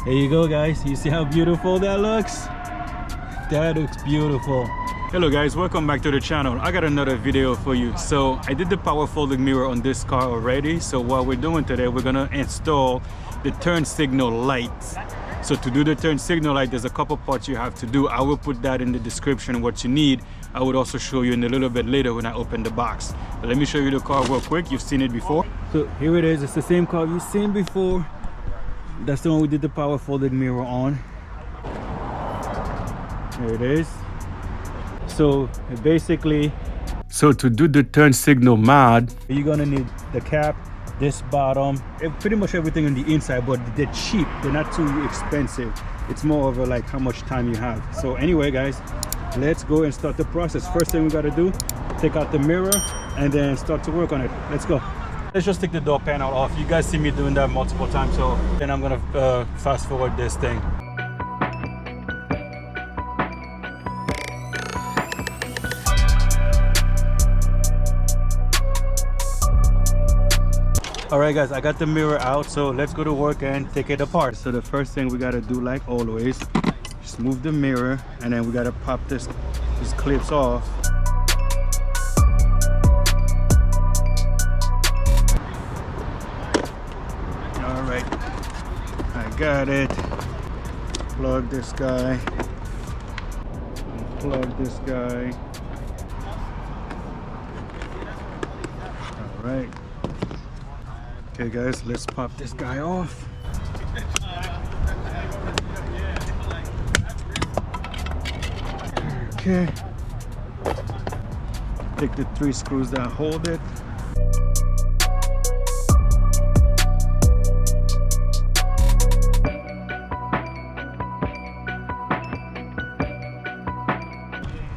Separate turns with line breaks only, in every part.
There you go, guys. You see how beautiful that looks? That looks beautiful. Hello guys, welcome back to the channel. I got another video for you. So I did the power folding mirror on this car already. So what we're doing today, we're gonna install the turn signal lights. So to do the turn signal light, there's a couple parts you have to do. I will put that in the description what you need. I would also show you in a little bit later when I open the box. But let me show you the car real quick. You've seen it before. So here it is. It's the same car you've seen before. That's the one we did the power folding mirror on. There it is. So basically, so to do the turn signal mod, you're gonna need the cap, this bottom, pretty much everything on the inside, but they're cheap. They're not too expensive. It's more of a like how much time you have. So anyway, guys, let's go and start the process. First thing we gotta do, take out the mirror and then start to work on it. Let's go. Let's just take the door panel off. You guys see me doing that multiple times, so then I'm gonna fast forward this thing. All right guys, I got the mirror out, so let's go to work and take it apart. So the first thing we gotta do, like always, just move the mirror, and then we gotta pop these clips off. All right, I got it. Plug this guy, plug this guy. All right. Okay guys, let's pop this guy off. Okay. Take the 3 screws that hold it.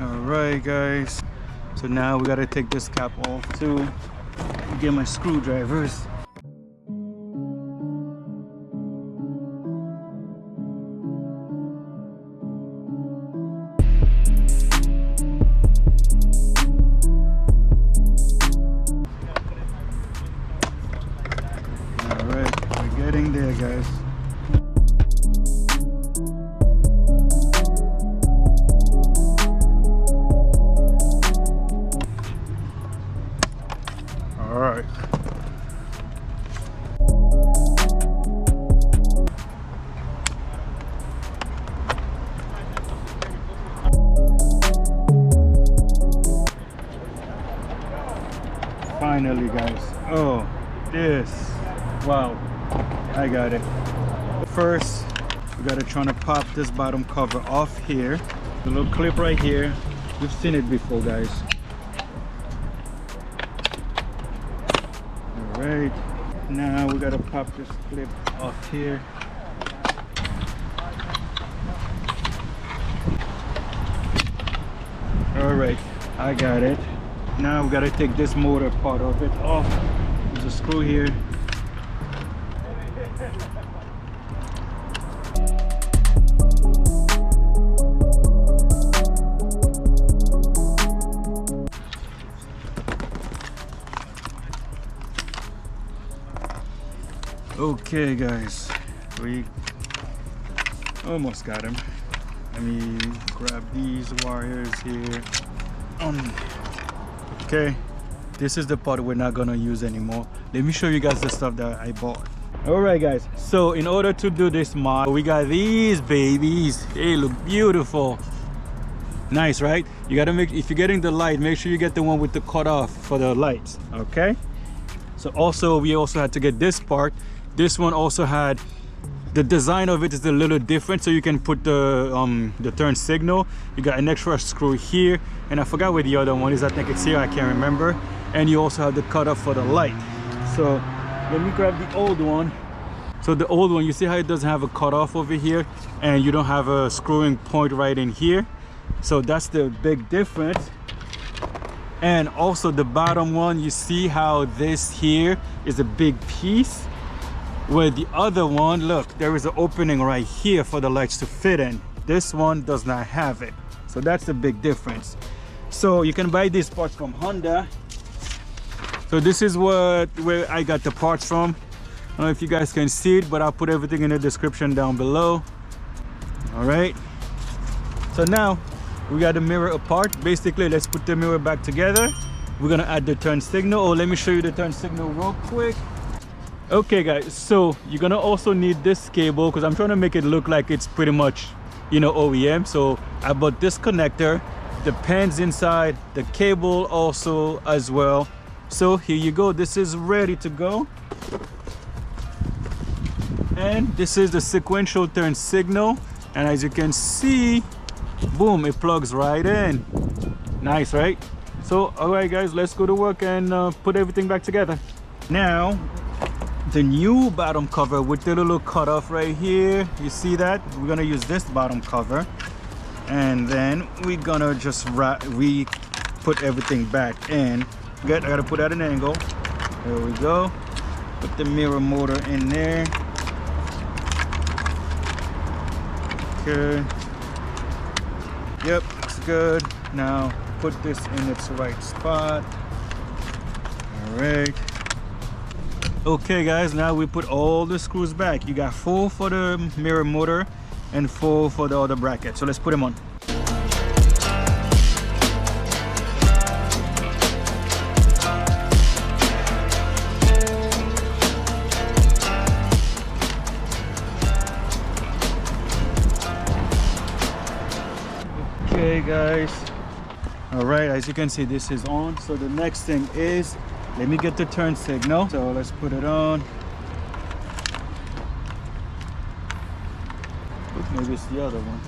Alright guys. So now we gotta take this cap off too. Get my screwdrivers. Getting there, guys. All right. Finally, guys. Oh, this. Wow. I got it. First, we gotta try to pop this bottom cover off here. The little clip right here. We've seen it before, guys. All right. Now we gotta pop this clip off here. All right, I got it. Now we gotta take this motor part of it off. There's a screw here. Okay guys, we almost got him. Let me grab these wires here. Okay, this is the part we're not gonna use anymore. Let me show you guys the stuff that I bought. All right guys, so in order to do this mod, we got these babies. They look beautiful. Nice, right? You gotta make, if you're getting the light, make sure you get the one with the cutoff for the lights. Okay, so also we also had to get this part. This one also had, the design of it is a little different, so you can put the turn signal. You got an extra screw here, and I forgot where the other one is. I think it's here, I can't remember. And you also have the cutoff for the light. So let me grab the old one. So the old one, you see how it doesn't have a cutoff over here, and you don't have a screwing point right in here. So that's the big difference. And also the bottom one, you see how this here is a big piece, where the other one, look, there is an opening right here for the lights to fit in. This one does not have it. So that's the big difference. So you can buy these parts from Honda. So this is where I got the parts from. I don't know if you guys can see it, but I'll put everything in the description down below. All right, so now we got the mirror apart. Basically, let's put the mirror back together. We're gonna add the turn signal. Oh, let me show you the turn signal real quick. Okay guys, so you're gonna also need this cable because I'm trying to make it look like it's pretty much, you know, OEM. So I bought this connector, the pins inside, the cable also as well. So here you go, this is ready to go. And this is the sequential turn signal, and as you can see, boom, it plugs right in. Nice, right? So all right guys, let's go to work and put everything back together. Now the new bottom cover with the little cutoff right here, you see that? We're gonna use this bottom cover, and then we're gonna just put everything back in. Good, I gotta put at an angle. There we go. Put the mirror motor in there. Okay. Yep, looks good. Now put this in its right spot. All right. Okay guys, now we put all the screws back. You got 4 for the mirror motor and 4 for the other bracket. So let's put them on. Okay guys, all right, as you can see, this is on. So the next thing is, let me get the turn signal. So let's put it on. Maybe it's the other one.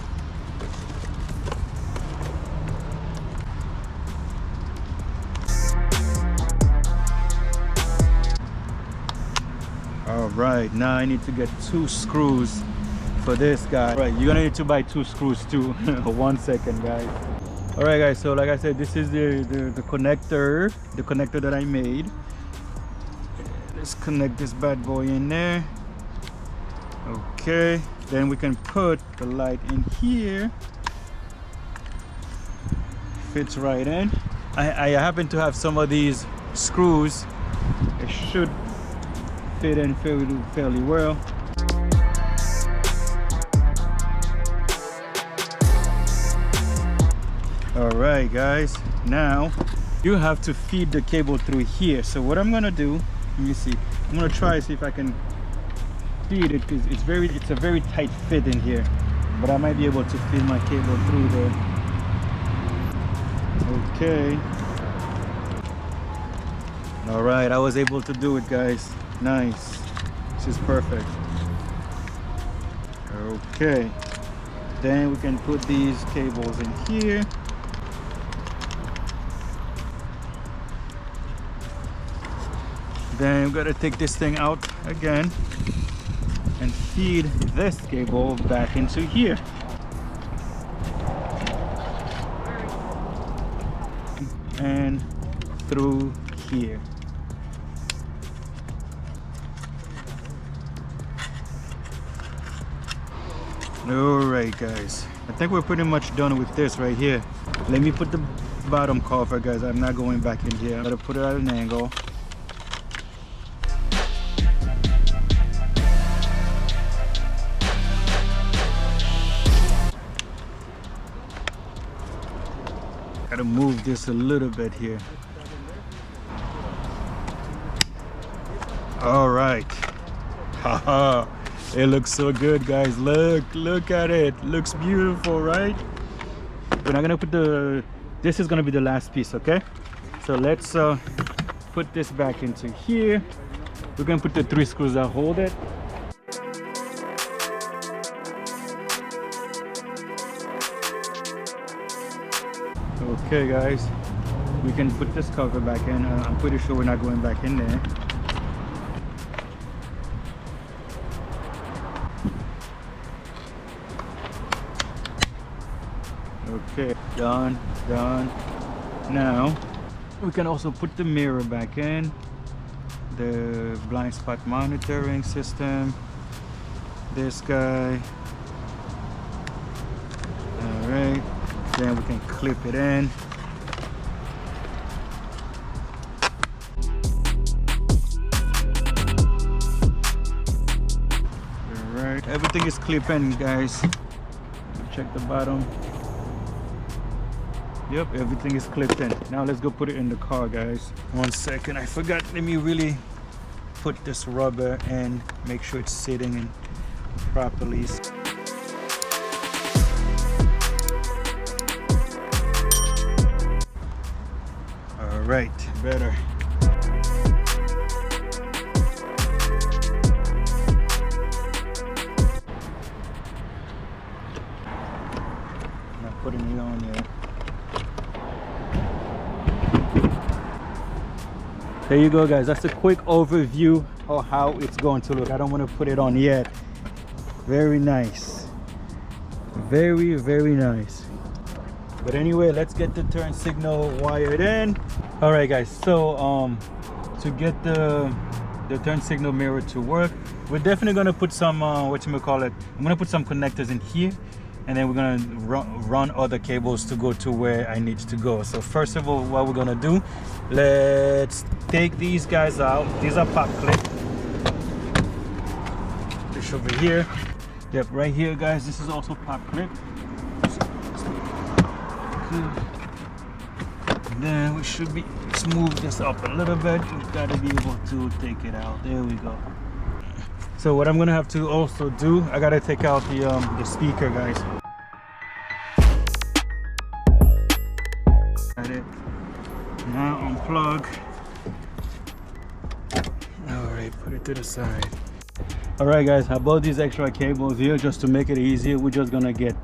All right, now I need to get 2 screws for this guy. All right, you're gonna need to buy 2 screws too. 1 second guys. All right guys, so like I said, this is the connector that I made. Let's connect this bad boy in there. Okay, then we can put the light in here. Fits right in. I happen to have some of these screws. It should fit in fairly well. All right guys, now you have to feed the cable through here. So what I'm gonna do, let me see, I'm gonna try to see if I can feed it, because it's a very tight fit in here, but I might be able to feed my cable through there. Okay, all right, I was able to do it guys. Nice, this is perfect. Okay, then we can put these cables in here. Then we've got to take this thing out again and feed this cable back into here. And through here. Alright guys, I think we're pretty much done with this right here. Let me put the bottom cover guys. I'm not going back in here. I'm gonna put it at an angle. Gotta move this a little bit here. All right. Haha. It looks so good, guys. Look at it. Looks beautiful, right? We're not gonna put this is gonna be the last piece, okay? So let's put this back into here. We're gonna put the 3 screws that hold it. Okay guys, we can put this cover back in. I'm pretty sure we're not going back in there. Okay, done. Now we can also put the mirror back in, the blind spot monitoring system, this guy. All right, then we can clip it in. right, everything is clipping, guys. Check the bottom. Yep, everything is clipped in. Now let's go put it in the car, guys. 1 second, I forgot. Let me really put this rubber and make sure it's sitting in properly. All right, better. Not putting it on yet. There you go, guys. That's a quick overview of how it's going to look. I don't want to put it on yet. Very nice. Very, very nice. But anyway, let's get the turn signal wired in. All right, guys. So to get the turn signal mirror to work, we're definitely gonna put some whatchamacallit, I'm gonna put some connectors in here, and then we're gonna run other cables to go to where I need to go. So first of all, what we're gonna do, let's take these guys out. These are pop clip. Push over here. Yep, right here, guys. This is also pop clip. And then we should be, let's move this up a little bit. We've got to be able to take it out. There we go. So what I'm gonna have to also do, I gotta take out the speaker, guys. Got it. Now unplug. All right, put it to the side. All right, guys, I bought these extra cables here just to make it easier. We're just gonna get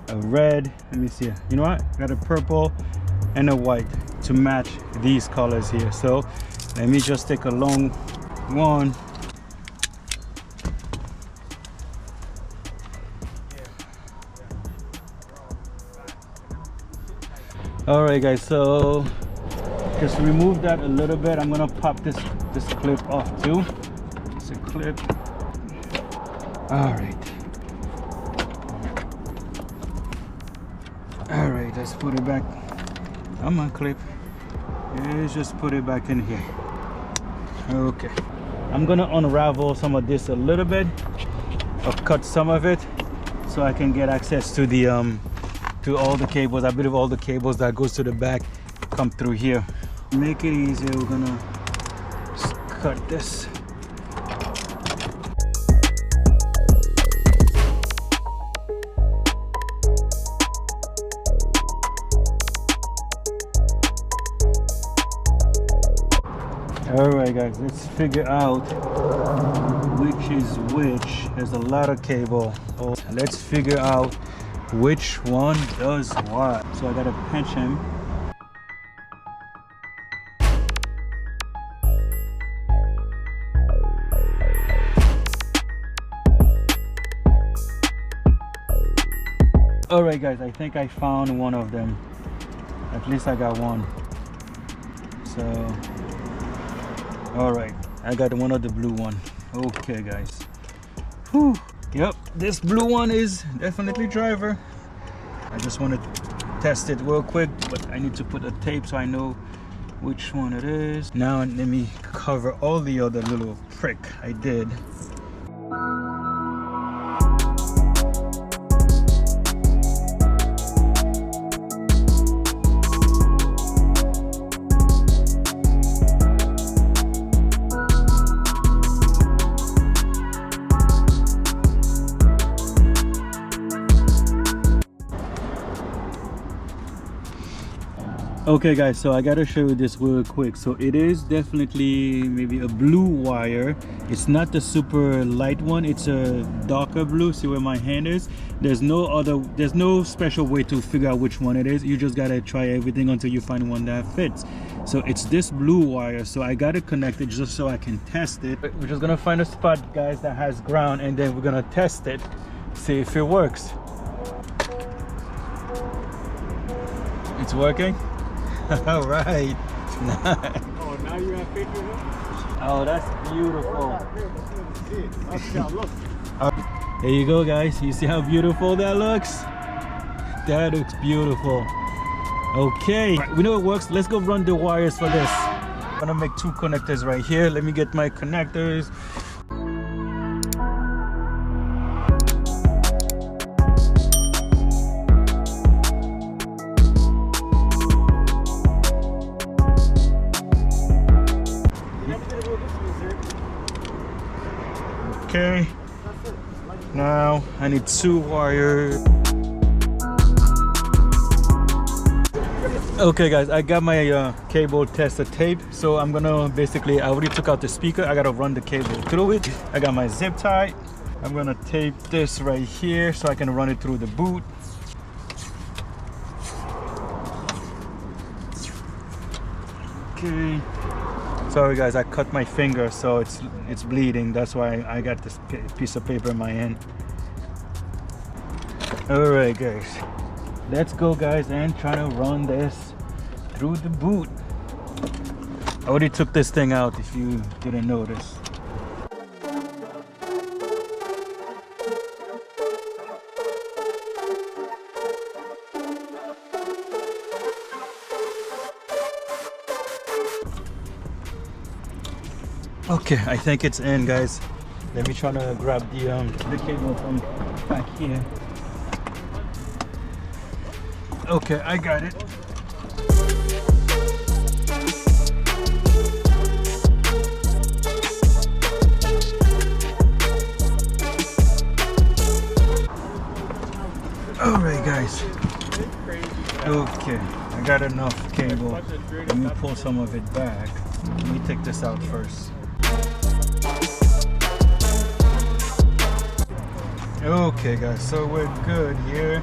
a red. Let me see. You know what? Got a purple and a white to match these colors here. So let me just take a long one. All right, guys, so just remove that a little bit. I'm gonna pop this clip off too. It's a clip. All right, let's put it back. Come on, clip. Let's just put it back in here. Okay, I'm gonna unravel some of this a little bit, or cut some of it, so I can get access to the to all the cables. I believe all the cables that goes to the back come through here. Make it easier, we're gonna just cut this. All right, guys, let's figure out which is which. There's a lot of cable. Oh, let's figure out which one does what. So I gotta pinch him. All right, guys, I think I found one of them. At least I got one. So, all right, I got one of the blue one. Okay, guys. Whew. Yep, this blue one is definitely driver. I just want to test it real quick, but I need to put a tape so I know which one it is. Now let me cover all the other little prick I did. Okay, guys, so I gotta show you this real quick. So it is definitely maybe a blue wire. It's not the super light one, it's a darker blue. See where my hand is? There's no special way to figure out which one it is. You just gotta try everything until you find one that fits. So it's this blue wire, so I gotta connect it just so I can test it. We're just gonna find a spot, guys, that has ground, and then we're gonna test it, see if it works. It's working. All right.
Oh, now you have pictures of it?
Oh, that's beautiful.
Look.
There you go, guys. You see how beautiful that looks? That looks beautiful. Okay, we know it works. Let's go run the wires for this. I'm gonna make 2 connectors right here. Let me get my connectors. Okay. Now I need 2 wires. Okay guys, I got my cable tester tape, so I'm gonna basically, I already took out the speaker, I gotta run the cable through it. I got my zip tie. I'm gonna tape this right here so I can run it through the boot. Okay. Sorry guys, I cut my finger, so it's bleeding. That's why I got this piece of paper in my hand. All right guys, let's go guys and try to run this through the boot. I already took this thing out if you didn't notice. Okay, I think it's in guys. Let me try to grab the cable from back here. Okay, I got it. All right guys. Okay, I got enough cable. Let me pull some of it back. Let me take this out first. Okay guys, so we're good here.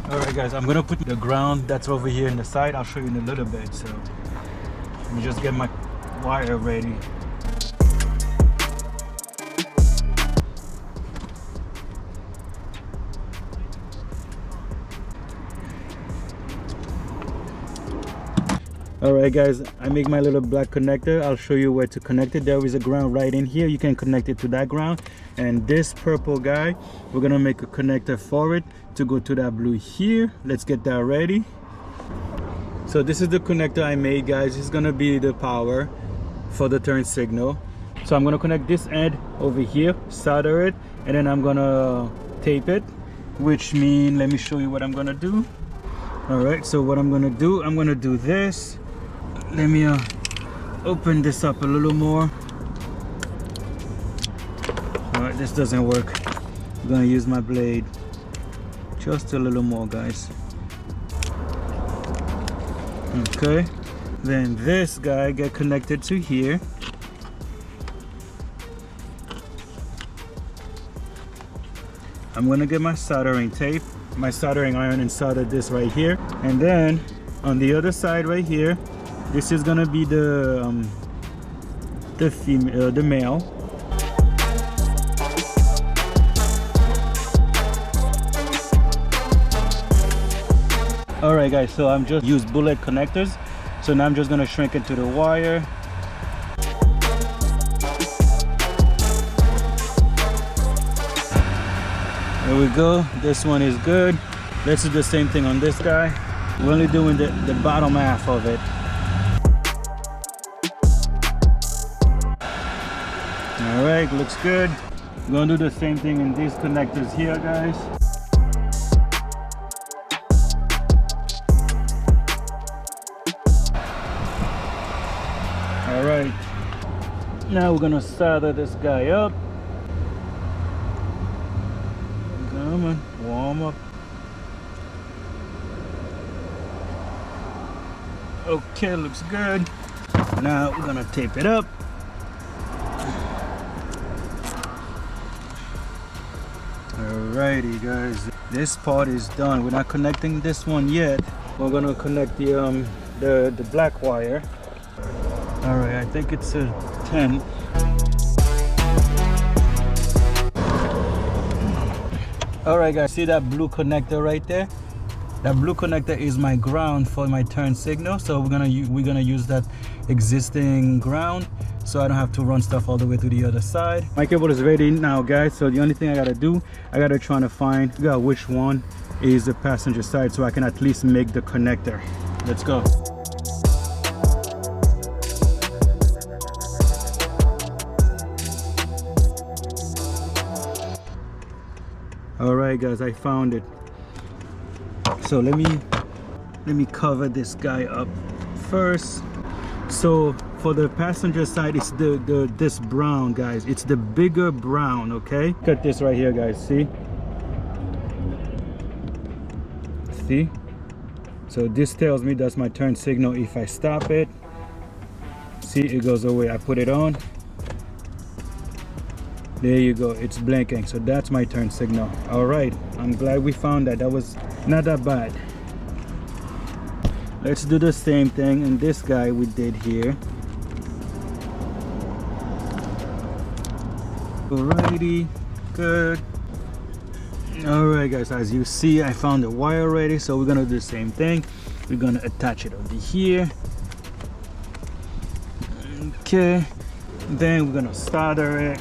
Alright guys, I'm gonna put the ground that's over here in the side. I'll show you in a little bit. So let me just get my wire ready. Alright guys, I make my little black connector. I'll show you where to connect it. There is a ground right in here. You can connect it to that ground. And this purple guy, we're gonna make a connector for it to go to that blue here. Let's get that ready. So this is the connector I made guys. It's gonna be the power for the turn signal. So I'm gonna connect this end over here, solder it, and then I'm gonna tape it, which means, let me show you what I'm gonna do. Alright, so what I'm gonna do this. Let me open this up a little more. Alright, this doesn't work. I'm gonna use my blade just a little more guys. Okay, then this guy get connected to here. I'm gonna get my soldering tape, my soldering iron, and solder this right here. And then on the other side right here, this is gonna be the male. All right guys, so I'm just use bullet connectors. So now I'm just gonna shrink it to the wire. There we go, this one is good. Let's do the same thing on this guy. We're only doing the bottom half of it. All right, looks good. We're gonna do the same thing in these connectors here, guys. All right, now we're gonna solder this guy up. Come on, warm up. Okay, looks good. Now we're gonna tape it up. Alrighty guys, this part is done. We're not connecting this one yet. We're gonna connect the black wire. Alright, I think it's a 10. Alright guys, see that blue connector right there? That blue connector is my ground for my turn signal. So we're gonna use that existing ground, so I don't have to run stuff all the way to the other side. My cable is ready now guys, so the only thing I gotta do, I gotta try to figure out which one is the passenger side so I can at least make the connector. Let's go. All right guys, I found it. So let me cover this guy up first. So for the passenger side, it's this brown, guys. It's the bigger brown, okay? Look at this right here, guys. See? See? So this tells me that's my turn signal. If I stop it, see, it goes away. I put it on. There you go. It's blinking. So that's my turn signal. All right. I'm glad we found that. That was not that bad. Let's do the same thing in this guy we did here. Alrighty, good. Alright guys, as you see, I found the wire already, so we're gonna do the same thing. We're gonna attach it over here. Okay, then we're gonna solder it.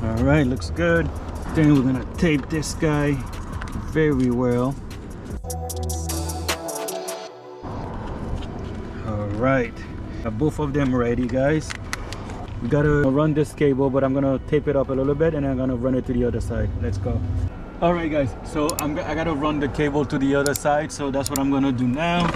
Alright, looks good. Then we're gonna tape this guy very well. Alright, got both of them ready, guys. We gotta run this cable, but I'm gonna tape it up a little bit and I'm gonna run it to the other side. Let's go. Alright guys, so I gotta run the cable to the other side, so that's what I'm gonna do now.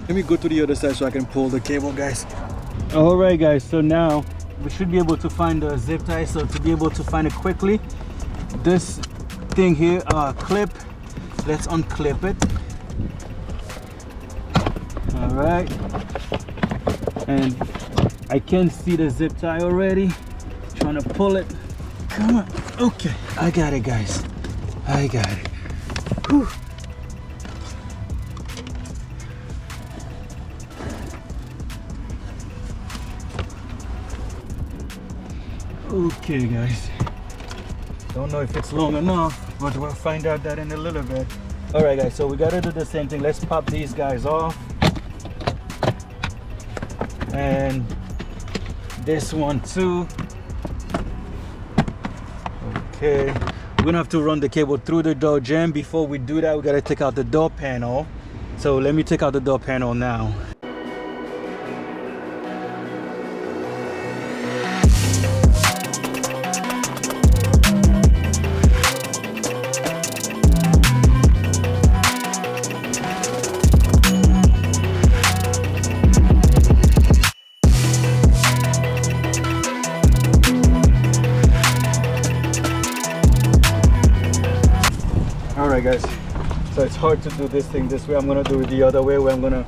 Let me go to the other side so I can pull the cable, guys. All right guys, so now we should be able to find the zip tie. So to be able to find it quickly, this thing here, clip, let's unclip it. All right, and I can see the zip tie already. Trying to pull it. Come on. Okay, I got it, guys. I got it. Whew. Okay guys, don't know if it's long enough, but we'll find out that in a little bit. All right guys, so we gotta do the same thing. Let's pop these guys off, and this one too. Okay, we're gonna have to run the cable through the door jamb. Before we do that, we gotta take out the door panel. So let me take out the door panel now. Alright guys, so it's hard to do this thing this way. I'm gonna do it the other way, where I'm gonna,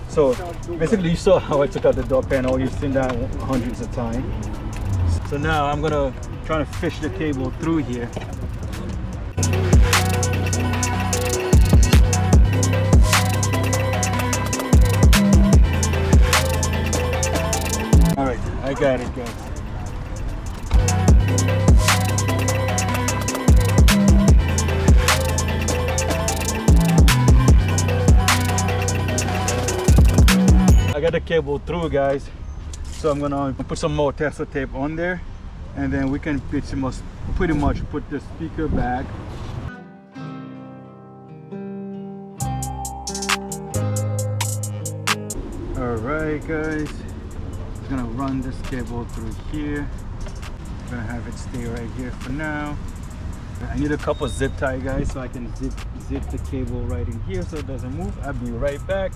so basically you saw how I took out the door panel. You've seen that hundreds of times. So now I'm gonna try to fish the cable through here. Alright, I got it guys. I got the cable through, guys, so I'm gonna put some more Tesla tape on there, and then we can pretty much put the speaker back. All right guys, I'm gonna run this cable through here. I'm gonna have it stay right here for now. I need a couple zip tie, guys, so I can zip the cable right in here so it doesn't move. I'll be right back.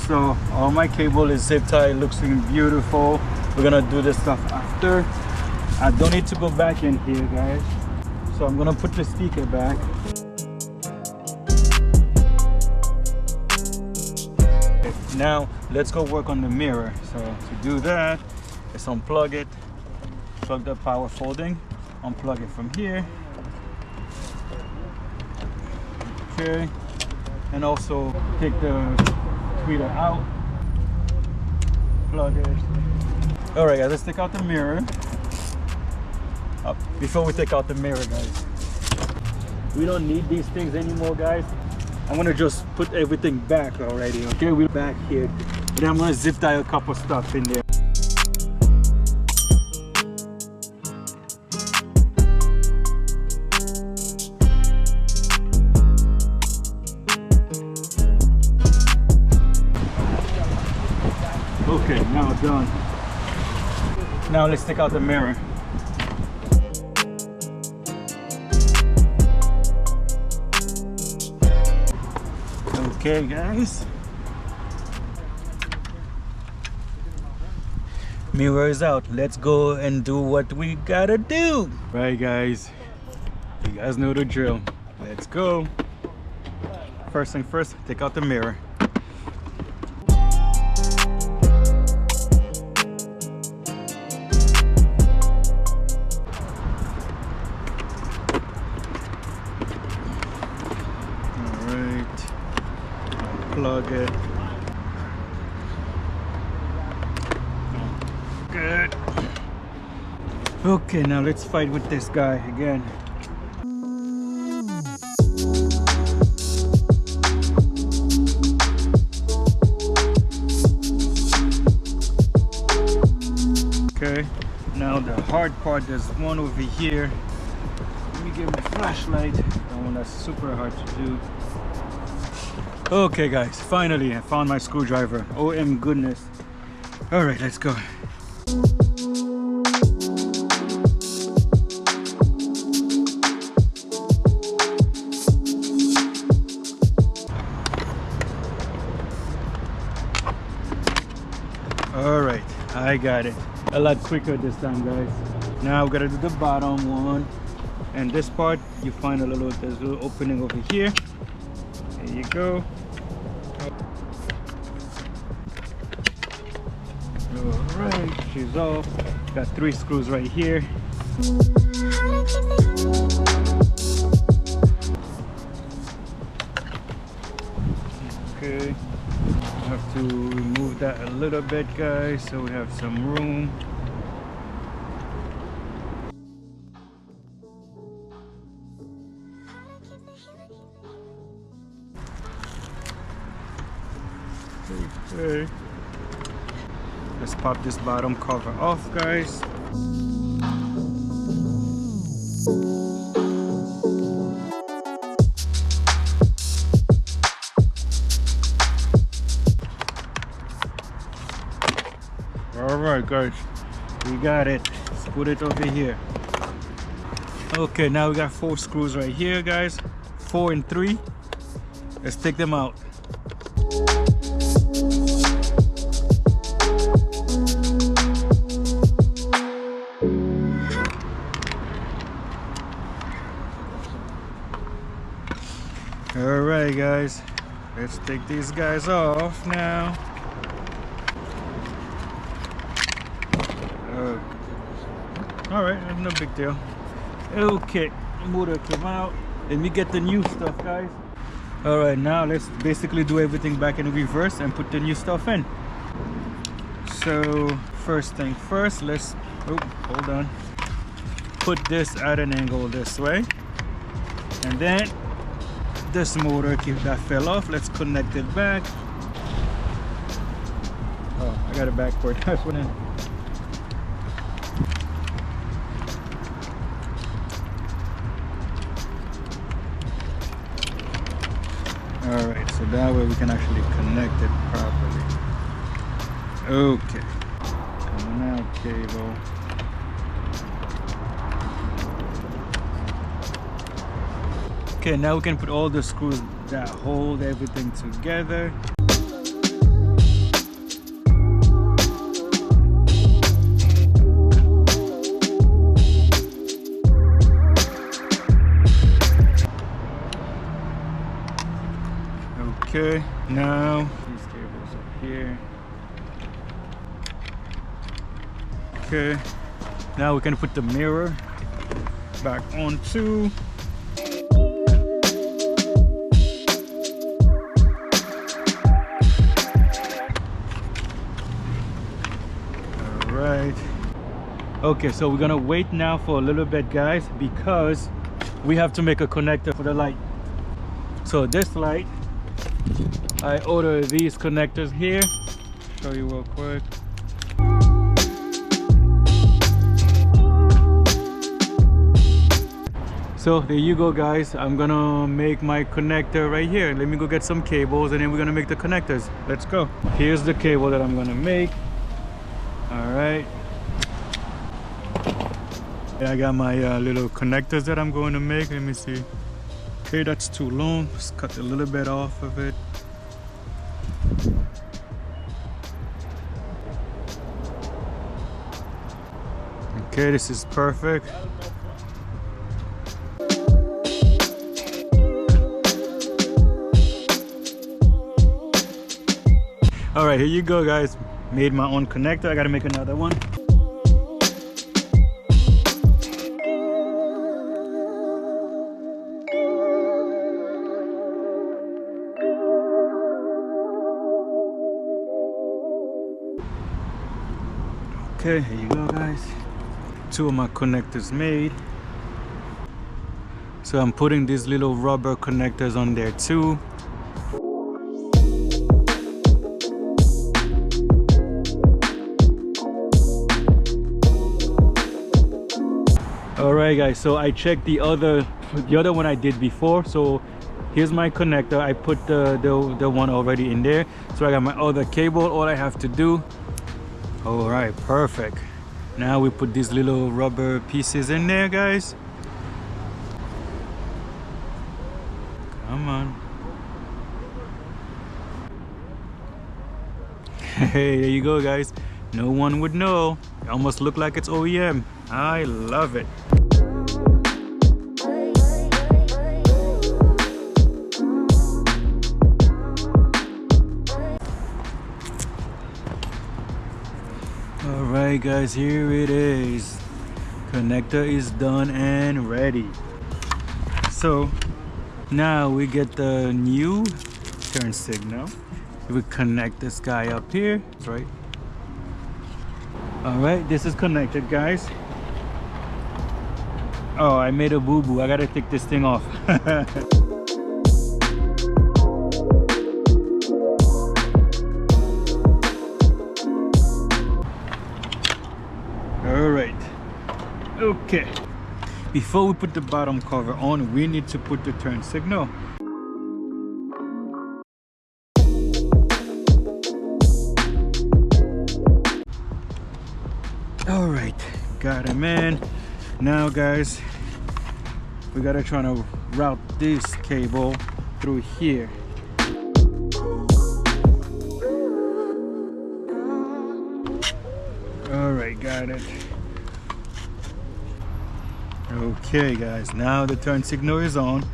So all my cable is zip tied, looking beautiful. We're gonna do this stuff after. I don't need to go back in here, guys. So I'm gonna put the speaker back. Now let's go work on the mirror. So to do that, let's unplug it, plug the power folding, unplug it from here. Okay, and also take the tweeter out, plug it. All right guys, let's take out the mirror. Before we take out the mirror, guys, we don't need these things anymore, guys. I'm gonna just put everything back already. Okay, we're back here. Then I'm gonna zip tie a couple stuff in there. Okay, now done. Now let's take out the mirror. Okay, guys. Mirror is out. Let's go and do what we gotta do. Right, guys. You guys know the drill. Let's go. First thing first, take out the mirror. Plug it. Good. Okay, now let's fight with this guy again. Okay, now the hard part, there's one over here. Let me get my flashlight. That one that's super hard to do. Okay guys, finally I found my screwdriver. OM goodness. All right, let's go. All right, I got it. A lot quicker this time, guys. Now we gotta do the bottom one. And this part, you find there's a little opening over here. There you go. Alright, she's off. Got 3 screws right here. Okay. Have to remove that a little bit, guys, so we have some room. Okay. Let's pop this bottom cover off, guys. All right, guys, we got it. Let's put it over here. Okay, now we got 4 screws right here, guys. 4 and 3. Let's take them out. All right, guys, let's take these guys off now. All right, no big deal. Okay, motor came out. Let me get the new stuff, guys. All right, now let's basically do everything back in reverse and put the new stuff in. So first thing first, let's hold on, put this at an angle this way, and then this motor that fell off, let's connect it back. Oh, I got it backward. That's what in. Alright, so that way we can actually connect it properly. Okay. Coming out, cable. Okay, now we can put all the screws that hold everything together. Okay, now these cables up here. Okay, now we can put the mirror back on too. Alright. Okay, so we're gonna wait now for a little bit, guys, because we have to make a connector for the light. So this light I ordered these connectors here. Show you real quick. So there you go, guys. I'm gonna make my connector right here. Let me go get some cables and then we're gonna make the connectors. Let's go. Here's the cable that I'm gonna make. All right. I got my little connectors that I'm going to make. Let me see. Okay, that's too long. Just cut a little bit off of it. Okay, this is perfect. All right, here you go, guys. Made my own connector. I gotta make another one. Okay, here you go, guys. Two of my connectors made. So I'm putting these little rubber connectors on there too. All right, guys, so I checked the other one I did before. So here's my connector. I put the one already in there. So I got my other cable. All I have to do. All right, perfect. Now we put these little rubber pieces in there, guys. Come on. Hey, there you go, guys. No one would know. It almost look like it's OEM. I love it. Alright, guys, here it is. Connector is done and ready. So now we get the new turn signal. We connect this guy up here. That's right. Alright, this is connected, guys. Oh, I made a boo-boo. I gotta take this thing off. Alright. Okay. Before we put the bottom cover on, we need to put the turn signal. Alright, got him in. Now, guys, we gotta try to route this cable through here. Alright, got it. Okay, guys, now the turn signal is on.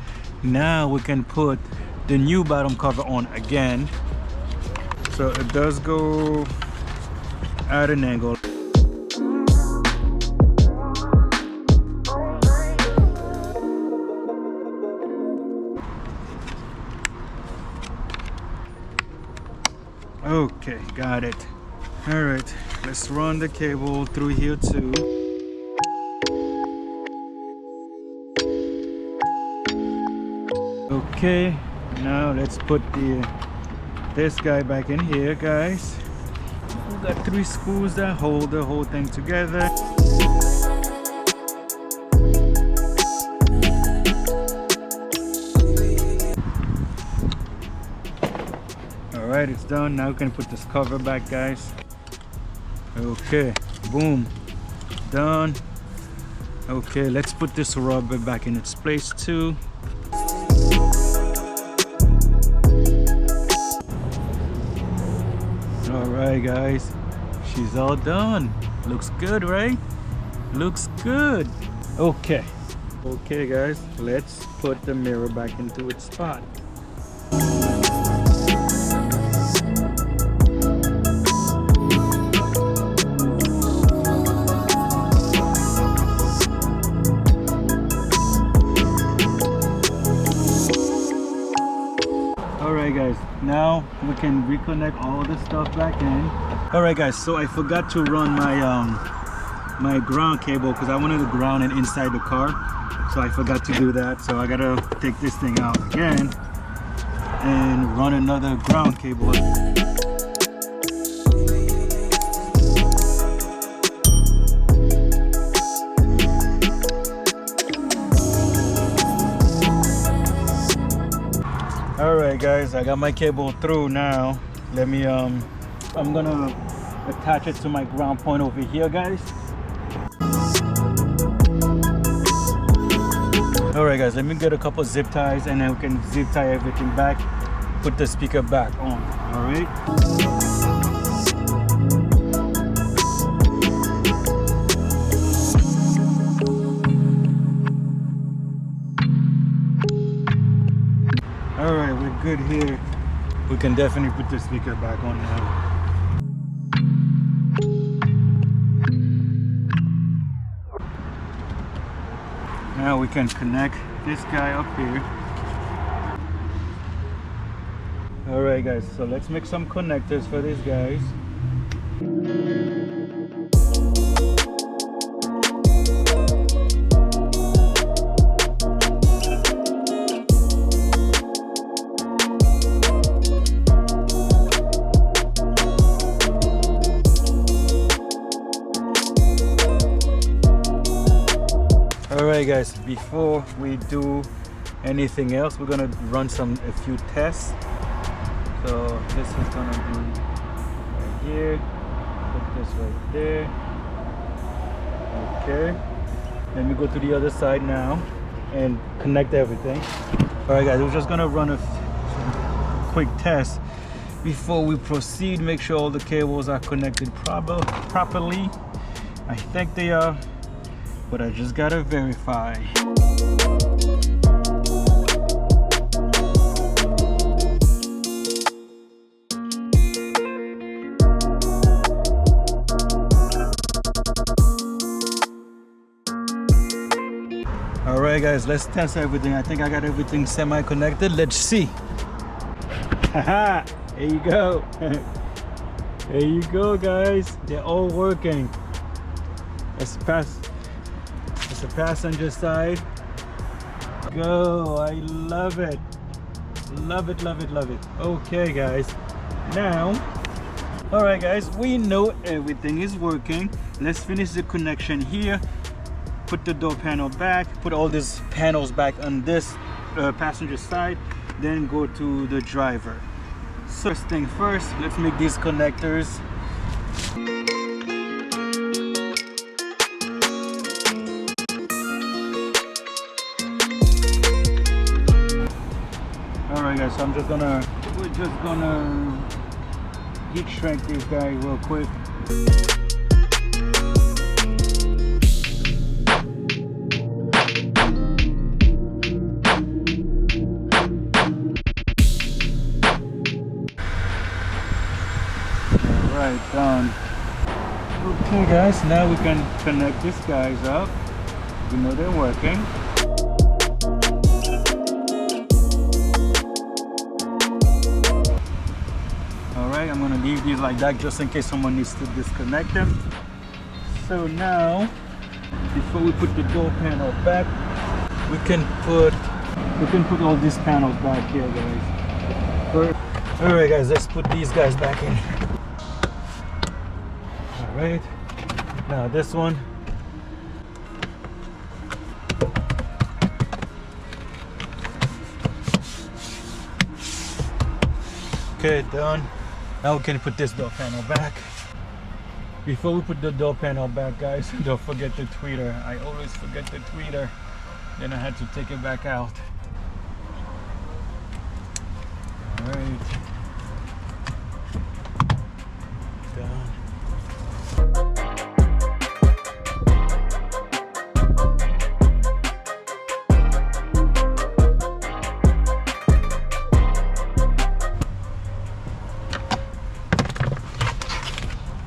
Now we can put the new bottom cover on again. So it does go at an angle. Okay, got it. All right, let's run the cable through here too. Okay, now let's put this guy back in here, guys. We got 3 screws that hold the whole thing together. Alright, it's done. Now we can put this cover back, guys. Okay, boom, done. Okay, let's put this rubber back in its place too. Alright, guys, she's all done. Looks good, right? Looks good. Okay, guys, let's put the mirror back into its spot. Guys, now we can reconnect all the stuff back in. All right, guys, so I forgot to run my my ground cable because I wanted to ground it inside the car, so I forgot to do that. So I gotta take this thing out again and run another ground cable. Alright guys, I got my cable through now. Let me I'm gonna attach it to my ground point over here, guys. Alright guys, let me get a couple zip ties and then we can zip tie everything back, put the speaker back on. Alright. Alright, we're good here. We can definitely put the speaker back on now. Now we can connect this guy up here. Alright guys, so let's make some connectors for these guys. Alright guys, before we do anything else, we're gonna run a few tests. So this is gonna be right here, put this right there. Okay, let me go to the other side now and connect everything. Alright guys, we're just gonna run a quick test before we proceed. Make sure all the cables are connected properly. I think they are, but I just gotta verify. Alright guys, let's test everything. I think I got everything semi-connected. Let's see. Haha, there you go. There you go guys, they're all working. Let's pass. It's the passenger side. Go, I love it. Love it, love it, love it. Okay guys, now, all right guys, we know everything is working. Let's finish the connection here. Put the door panel back, put all these panels back on this passenger side, then go to the driver. So first thing first, let's make these connectors. Alright guys, so we're just gonna heat shrink this guy real quick. Alright, done. Okay guys, now we can connect these guys up. You know they're working. Alright, I'm gonna leave these like that just in case someone needs to disconnect them. So now, before we put the door panel back, we can put all these panels back here, guys. Alright guys, let's put these guys back in. Alright, now this one. Okay, done. Now we can put this door panel back. Before we put the door panel back, guys, don't forget the tweeter. I always forget the tweeter. Then I had to take it back out. Alright. Done.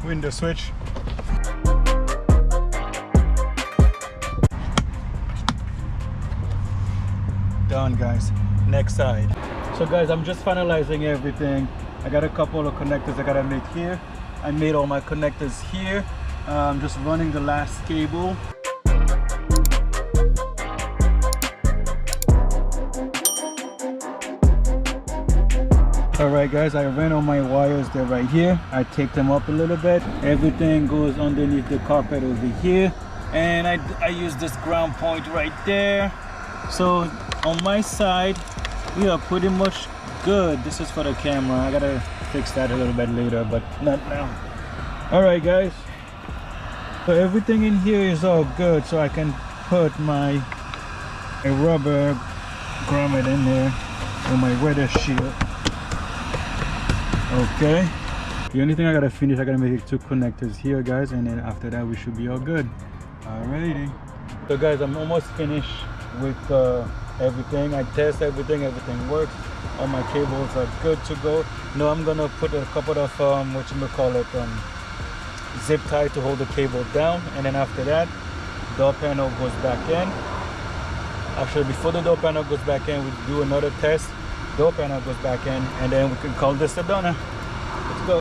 Window switch. Done guys. Next side. So guys, I'm just finalizing everything. I got a couple of connectors I gotta make here. I made all my connectors here. I'm just running the last cable. All right guys, I ran all my wires. They're right here. I taped them up a little bit. Everything goes underneath the carpet over here, and I use this ground point right there. So on my side we are pretty much good. This is for the camera. I gotta fix that a little bit later, but not now. All right guys, so everything in here is all good, so I can put my rubber grommet in there with my weather shield. Okay, the only thing I gotta finish, I gotta make 2 connectors here guys, and then after that we should be all good. Alrighty, so guys, I'm almost finished with everything. I test everything works. All my cables are good to go. Now I'm gonna put a couple of zip tie to hold the cable down, and then after that door panel goes back in. Actually, before the door panel goes back in, we do another test. Door panel goes back in, and then we can call this a done. Let's go.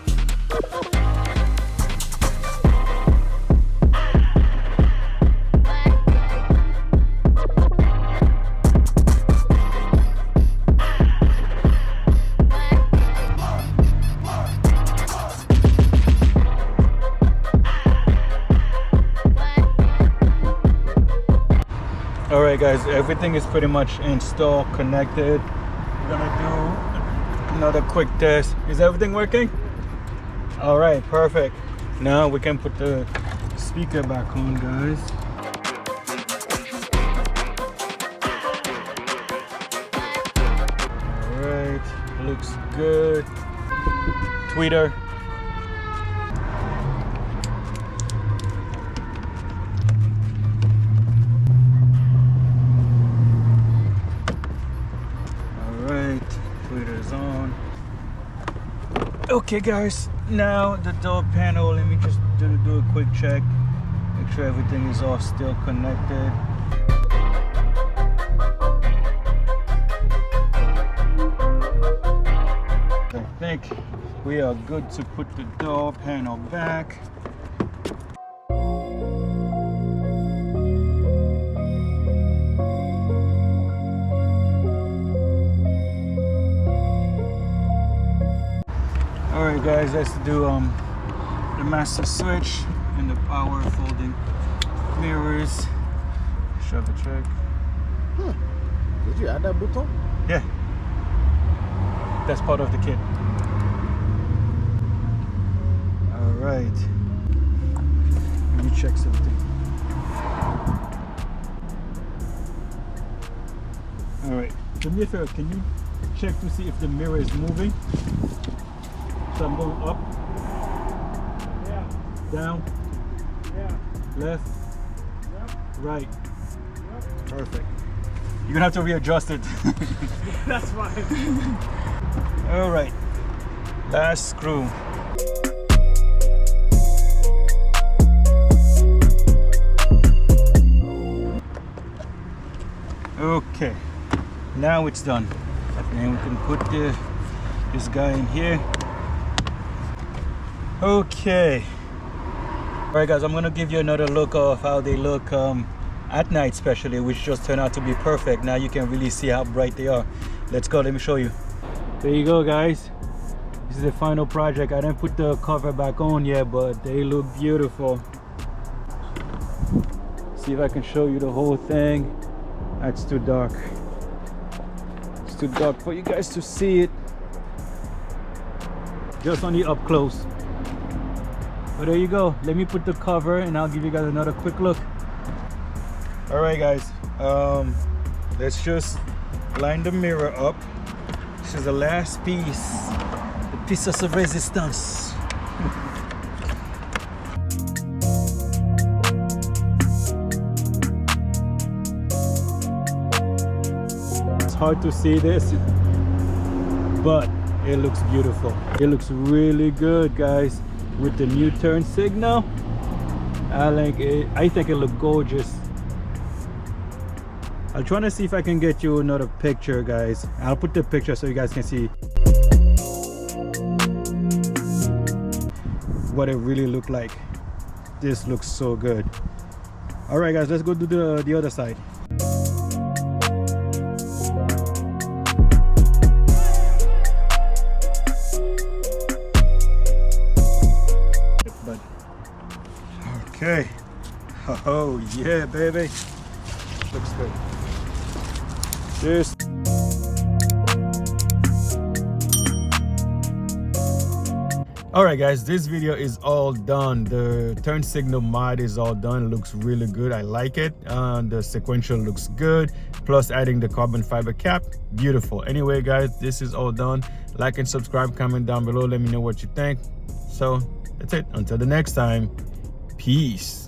All right guys, everything is pretty much installed, connected. We're gonna do another quick test. Is everything working? All right, perfect. Now we can put the speaker back on, guys. All right, looks good. Tweeter. Tweeter's on. Okay guys, now the door panel, let me just do a quick check, make sure everything is all still connected. I think we are good to put the door panel back. Alright guys, let's do the master switch and the power folding mirrors. Shove the check.
Did you add that button?
Yeah. That's part of the kit. Alright. Let me check something. Alright. Do me a favor, can you check to see if the mirror is moving? So I'm going up,
Yeah.
down,
Yeah.
left,
Yep.
right.
Yep.
Perfect. You're gonna have to readjust it.
That's fine.
All right, last screw. Okay, now it's done. And we can put this guy in here. Okay. All right guys, I'm gonna give you another look of how they look at night, especially, which just turned out to be perfect. Now you can really see how bright they are. Let's go, let me show you. There you go guys, this is the final project. I didn't put the cover back on yet, but they look beautiful. See if I can show you the whole thing. That's too dark. It's too dark for you guys to see it. Just only up close. But there you go. Let me put the cover and I'll give you guys another quick look. All right guys, let's just line the mirror up. This is the last piece, the pieces of resistance. It's hard to see this, but it looks beautiful. It looks really good guys. With the new turn signal, I think it looks gorgeous. I'll try to see if I can get you another picture guys. I'll put the picture so you guys can see what it really looked like. This looks so good. All right guys, let's go do the other side. Okay. Oh yeah, baby. Looks good. Cheers. All right guys, this video is all done. The turn signal mod is all done. It looks really good. I like it. The sequential looks good, plus adding the carbon fiber cap, beautiful. Anyway guys, this is all done. Like and subscribe, comment down below, let me know what you think. So that's it, until the next time, peace.